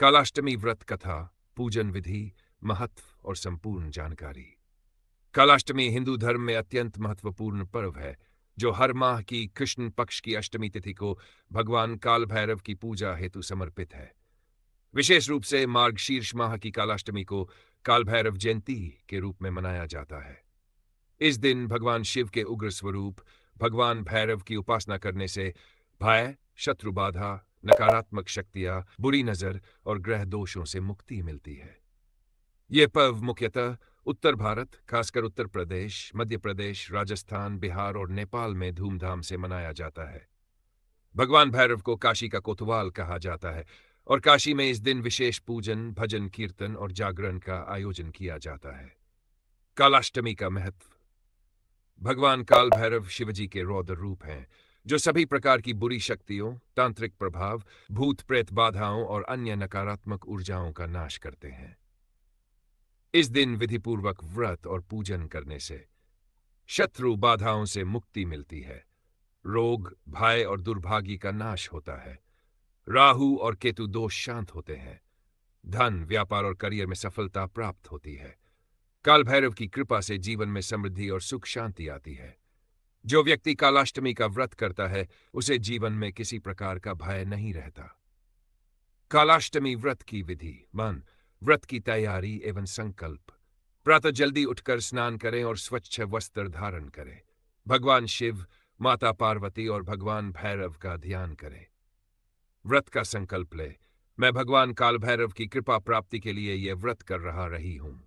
कालाष्टमी व्रत कथा, पूजन विधि, महत्व और संपूर्ण जानकारी। कालाष्टमी हिंदू धर्म में अत्यंत महत्वपूर्ण पर्व है जो हर माह की कृष्ण पक्ष की अष्टमी तिथि को भगवान काल भैरव की पूजा हेतु समर्पित है। विशेष रूप से मार्गशीर्ष माह की कालाष्टमी को काल भैरव जयंती के रूप में मनाया जाता है। इस दिन भगवान शिव के उग्र स्वरूप भगवान भैरव की उपासना करने से भय, शत्रु बाधा, नकारात्मक शक्तियां, बुरी नजर और ग्रह दोषों से मुक्ति मिलती है। ये पर्व मुख्यतः उत्तर भारत, खासकर उत्तर प्रदेश, मध्य प्रदेश, राजस्थान, बिहार और नेपाल में धूमधाम से मनाया जाता है। भगवान भैरव को काशी का कोतवाल कहा जाता है और काशी में इस दिन विशेष पूजन, भजन, कीर्तन और जागरण का आयोजन किया जाता है। कालाष्टमी का महत्व। भगवान काल भैरव शिवजी के रौद्र रूप हैं जो सभी प्रकार की बुरी शक्तियों, तांत्रिक प्रभाव, भूत प्रेत बाधाओं और अन्य नकारात्मक ऊर्जाओं का नाश करते हैं। इस दिन विधिपूर्वक व्रत और पूजन करने से शत्रु बाधाओं से मुक्ति मिलती है, रोग, भय और दुर्भाग्य का नाश होता है, राहु और केतु दोष शांत होते हैं, धन, व्यापार और करियर में सफलता प्राप्त होती है। काल भैरव की कृपा से जीवन में समृद्धि और सुख शांति आती है। जो व्यक्ति कालाष्टमी का व्रत करता है उसे जीवन में किसी प्रकार का भय नहीं रहता। कालाष्टमी व्रत की विधि। मन, व्रत की तैयारी एवं संकल्प। प्रातः जल्दी उठकर स्नान करें और स्वच्छ वस्त्र धारण करें। भगवान शिव, माता पार्वती और भगवान भैरव का ध्यान करें। व्रत का संकल्प ले। मैं भगवान काल भैरव की कृपा प्राप्ति के लिए यह व्रत कर रही हूं।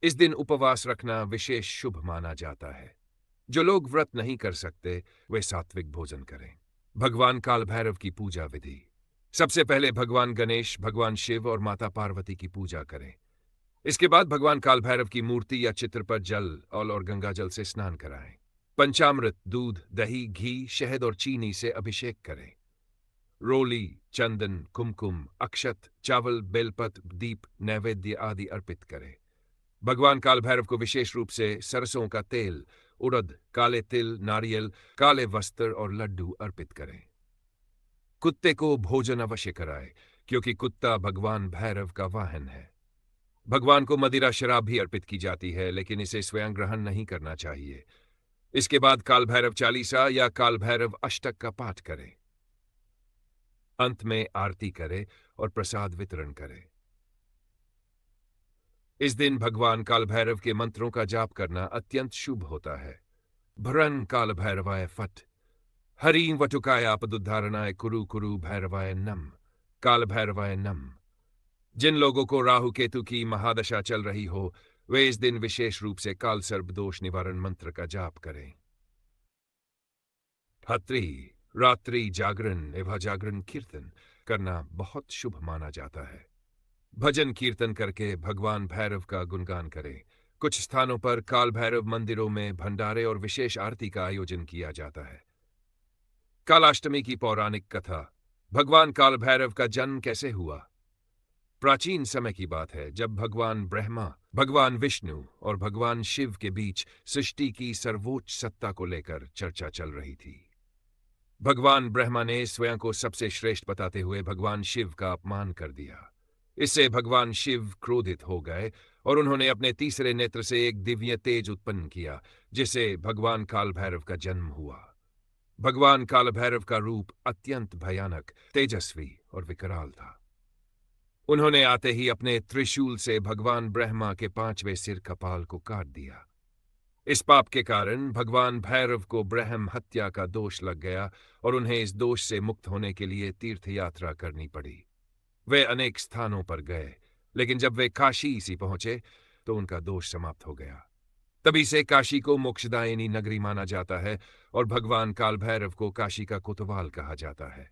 इस दिन उपवास रखना विशेष शुभ माना जाता है। जो लोग व्रत नहीं कर सकते वे सात्विक भोजन करें। भगवान काल भैरव की पूजा विधि। सबसे पहले भगवान गणेश, भगवान शिव और माता पार्वती की पूजा करें। इसके बाद भगवान काल भैरव की मूर्ति या चित्र पर जल और गंगा जल से स्नान कराएं। पंचामृत, दूध, दही, घी, शहद और चीनी से अभिषेक करें। रोली, चंदन, कुमकुम, अक्षत, चावल, बेलपत्र, दीप, नैवेद्य आदि अर्पित करें। भगवान काल भैरव को विशेष रूप से सरसों का तेल, उड़द, काले तिल, नारियल, काले वस्त्र और लड्डू अर्पित करें। कुत्ते को भोजन अवश्य कराएं क्योंकि कुत्ता भगवान भैरव का वाहन है। भगवान को मदिरा शराब भी अर्पित की जाती है लेकिन इसे स्वयं ग्रहण नहीं करना चाहिए। इसके बाद काल भैरव चालीसा या काल भैरव अष्टक का पाठ करें। अंत में आरती करें और प्रसाद वितरण करें। इस दिन भगवान काल भैरव के मंत्रों का जाप करना अत्यंत शुभ होता है। भ्रन काल भैरवाय फट, हरिं वटुकाय आपदुद्धारणाय कुरु कुरु भैरवाय नम, काल भैरवाय नम। जिन लोगों को राहु केतु की महादशा चल रही हो वे इस दिन विशेष रूप से काल सर्प दोष निवारण मंत्र का जाप करें। रात्रि, रात्रि जागरण एवं जागरण कीर्तन करना बहुत शुभ माना जाता है। भजन कीर्तन करके भगवान भैरव का गुणगान करें। कुछ स्थानों पर काल भैरव मंदिरों में भंडारे और विशेष आरती का आयोजन किया जाता है। कालाष्टमी की पौराणिक कथा। भगवान काल भैरव का जन्म कैसे हुआ? प्राचीन समय की बात है जब भगवान ब्रह्मा, भगवान विष्णु और भगवान शिव के बीच सृष्टि की सर्वोच्च सत्ता को लेकर चर्चा चल रही थी। भगवान ब्रह्मा ने स्वयं को सबसे श्रेष्ठ बताते हुए भगवान शिव का अपमान कर दिया। इससे भगवान शिव क्रोधित हो गए और उन्होंने अपने तीसरे नेत्र से एक दिव्य तेज उत्पन्न किया जिससे भगवान काल भैरव का जन्म हुआ। भगवान काल भैरव का रूप अत्यंत भयानक, तेजस्वी और विकराल था। उन्होंने आते ही अपने त्रिशूल से भगवान ब्रह्मा के 5वें सिर कपाल को काट दिया। इस पाप के कारण भगवान भैरव को ब्रह्म हत्या का दोष लग गया और उन्हें इस दोष से मुक्त होने के लिए तीर्थ यात्रा करनी पड़ी। वे अनेक स्थानों पर गए लेकिन जब वे काशी सी पहुंचे तो उनका दोष समाप्त हो गया। तभी से काशी को मोक्षदायिनी नगरी माना जाता है और भगवान काल भैरव को काशी का कोतवाल कहा जाता है।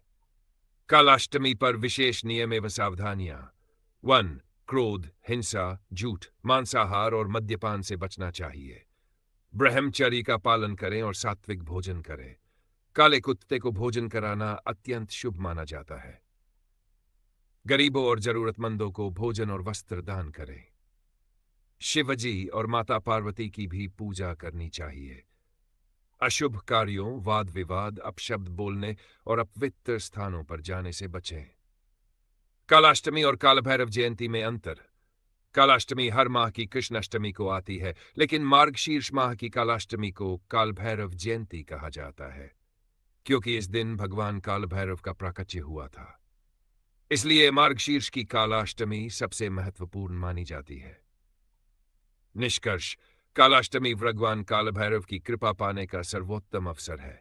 कालाष्टमी पर विशेष नियम एवं सावधानियां। 1. क्रोध, हिंसा, झूठ, मांसाहार और मद्यपान से बचना चाहिए। ब्रह्मचर्य का पालन करें और सात्विक भोजन करें। काले कुत्ते को भोजन कराना अत्यंत शुभ माना जाता है। गरीबों और जरूरतमंदों को भोजन और वस्त्र दान करें। शिवजी और माता पार्वती की भी पूजा करनी चाहिए। अशुभ कार्यों, वाद विवाद, अपशब्द बोलने और अपवित्र स्थानों पर जाने से बचें। कालाष्टमी और कालभैरव जयंती में अंतर। कालाष्टमी हर माह की कृष्ण अष्टमी को आती है, लेकिन मार्गशीर्ष माह की कालाष्टमी को कालभैरव जयंती कहा जाता है, क्योंकि इस दिन भगवान कालभैरव का प्राकट्य हुआ था। इसलिए मार्गशीर्ष की कालाष्टमी सबसे महत्वपूर्ण मानी जाती है। निष्कर्ष, कालाष्टमी भगवान कालभैरव की कृपा पाने का सर्वोत्तम अवसर है।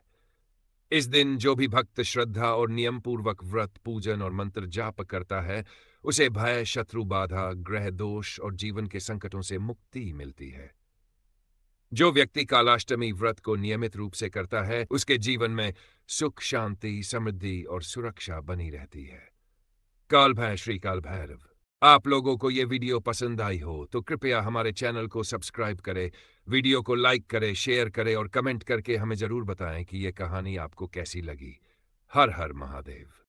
इस दिन जो भी भक्त श्रद्धा और नियम पूर्वक व्रत, पूजन और मंत्र जाप करता है, उसे भय, शत्रु बाधा, ग्रह दोष और जीवन के संकटों से मुक्ति मिलती है। जो व्यक्ति कालाष्टमी व्रत को नियमित रूप से करता है, उसके जीवन में सुख, शांति, समृद्धि और सुरक्षा बनी रहती है। काल भैरव, श्री काल भैरव। आप लोगों को ये वीडियो पसंद आई हो तो कृपया हमारे चैनल को सब्सक्राइब करें, वीडियो को लाइक करें, शेयर करें और कमेंट करके हमें जरूर बताएं कि ये कहानी आपको कैसी लगी। हर हर महादेव।